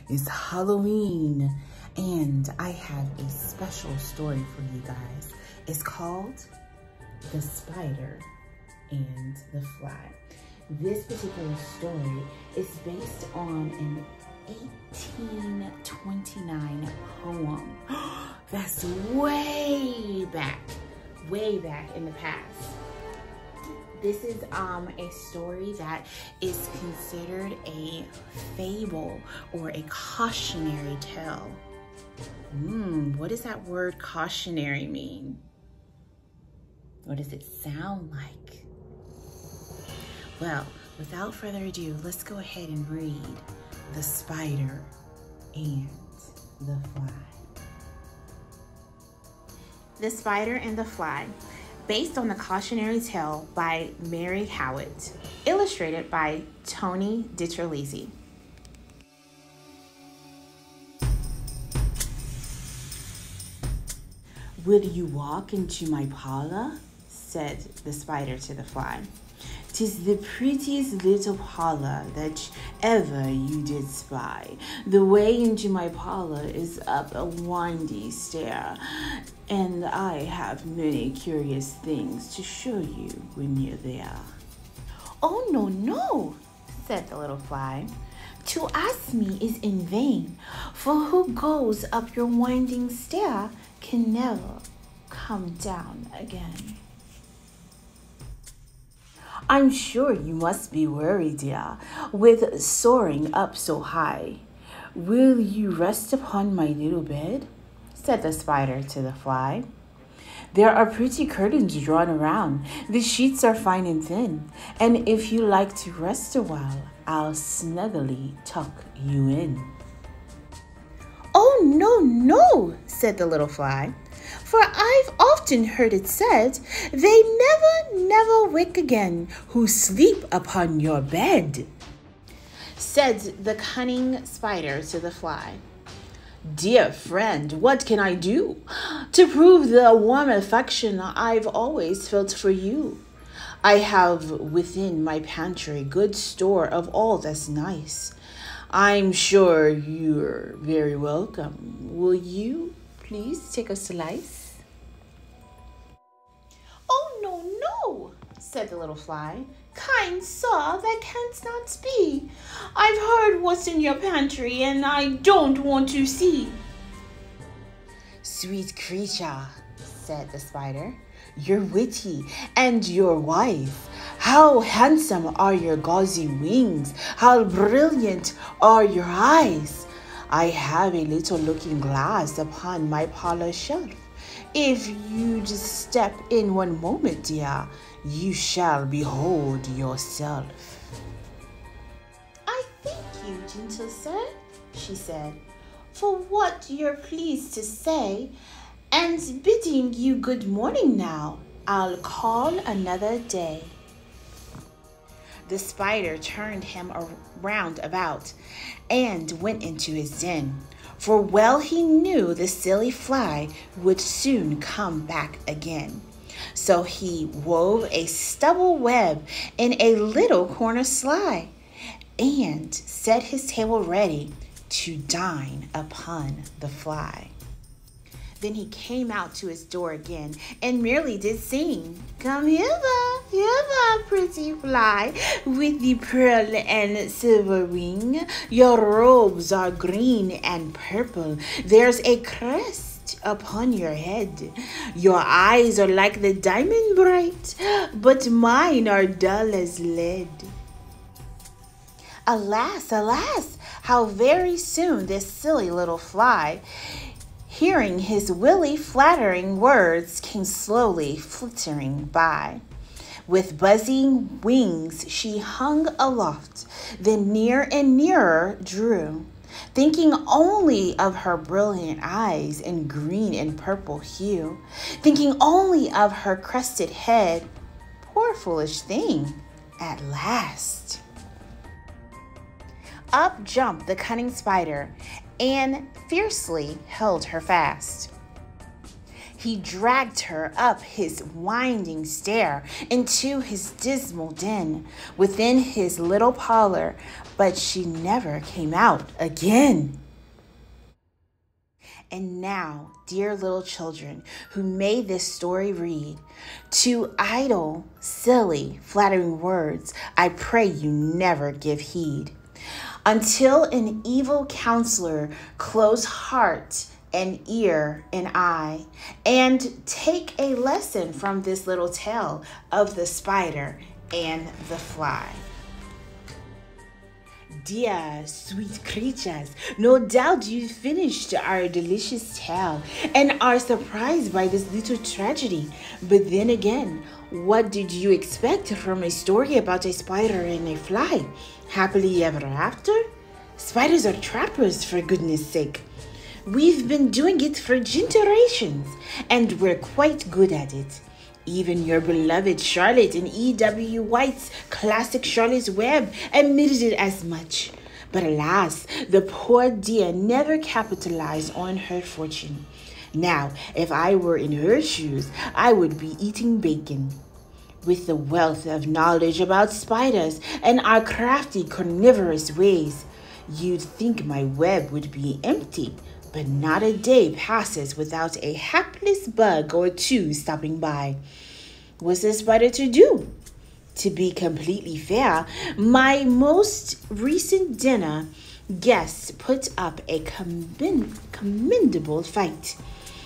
It's Halloween, and I have a special story for you guys. It's called The Spider and the Fly. This particular story is based on an 1829 poem. That's way back in the past. This is a story that is considered a fable or a cautionary tale. What does that word cautionary mean? What does it sound like? Well, without further ado, let's go ahead and read The Spider and the Fly. The Spider and the Fly, based on the cautionary tale by Mary Howitt, illustrated by Tony Diterlizzi. "Will you walk into my parlor?" said the spider to the fly. "'Tis the prettiest little parlor that ever you did spy. The way into my parlor is up a windy stair, and I have many curious things to show you when you're there." "Oh, no," said the little fly. "To ask me is in vain, for who goes up your winding stair can never come down again." "I'm sure you must be worried, dear, with soaring up so high. Will you rest upon my little bed?" said the spider to the fly. "There are pretty curtains drawn around. The sheets are fine and thin, and if you like to rest a while, I'll snugly tuck you in." "Oh, no," said the little fly. "For I've often heard it said, they never wake again who sleep upon your bed," said the cunning spider to the fly. "Dear friend, what can I do to prove the warm affection I've always felt for you? I have within my pantry good store of all that's nice. I'm sure you're very welcome. Will you please take a slice?" "Oh, no," said the little fly. "Kind sir, that can't not be. I've heard what's in your pantry, and I don't want to see." "Sweet creature," said the spider, "you're witty and you're wise. How handsome are your gauzy wings. How brilliant are your eyes. I have a little looking glass upon my parlor shelf. If you just step in one moment, dear, you shall behold yourself." "I thank you, gentle sir," she said, "for what you're pleased to say, and bidding you good morning now, I'll call another day." The spider turned him around about and went into his den, for well he knew the silly fly would soon come back again. So he wove a stubble web in a little corner sly, and set his table ready to dine upon the fly. Then he came out to his door again, and merely did sing, "Come hither, pretty fly, with the pearl and silver wing. Your robes are green and purple. There's a crest upon your head. Your eyes are like the diamond bright, but mine are dull as lead." Alas, how very soon this silly little fly, hearing his willy flattering words, came slowly flittering by. With buzzing wings she hung aloft, then near and nearer drew, thinking only of her brilliant eyes and green and purple hue, thinking only of her crested head. Poor foolish thing, at last. Up jumped the cunning spider and fiercely held her fast. He dragged her up his winding stair into his dismal den within his little parlor, but she never came out again. And now, dear little children who may this story read, to idle, silly, flattering words, I pray you never give heed, until an evil counselor close heart and ear and eye, and take a lesson from this little tale of the spider and the fly. Dear sweet creatures, no doubt you finished our delicious tale and are surprised by this little tragedy. But then again, what did you expect from a story about a spider and a fly? Happily ever after? Spiders are trappers, for goodness sake. We've been doing it for generations, and we're quite good at it. Even your beloved Charlotte in E.W. White's classic Charlotte's Web admitted it as much. But alas, the poor dear never capitalized on her fortune. Now, if I were in her shoes, I would be eating bacon. With the wealth of knowledge about spiders and our crafty carnivorous ways, you'd think my web would be empty. But not a day passes without a hapless bug or two stopping by. What's the spider to do? To be completely fair, my most recent dinner guests put up a commendable fight.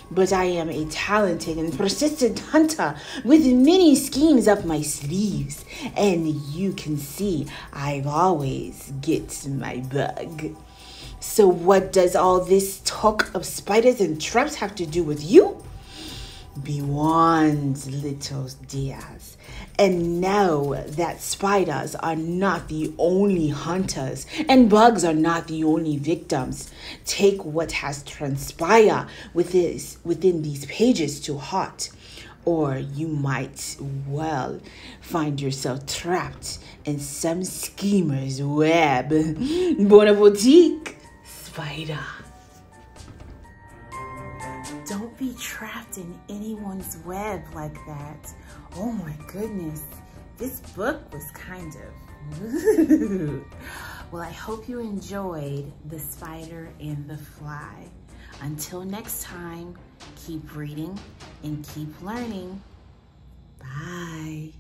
But I am a talented and persistent hunter with many schemes up my sleeves, and you can see I've always get my bug. So what does all this talk of spiders and traps have to do with you? Be warned, little dears, and know that spiders are not the only hunters and bugs are not the only victims. Take what has transpired within these pages to heart, or you might well find yourself trapped in some schemer's web. Bon appetit, spider. Don't be trapped in anyone's web like that. Oh my goodness, this book was kind of... Well, I hope you enjoyed The Spider and the Fly. Until next time, keep reading and keep learning. Bye.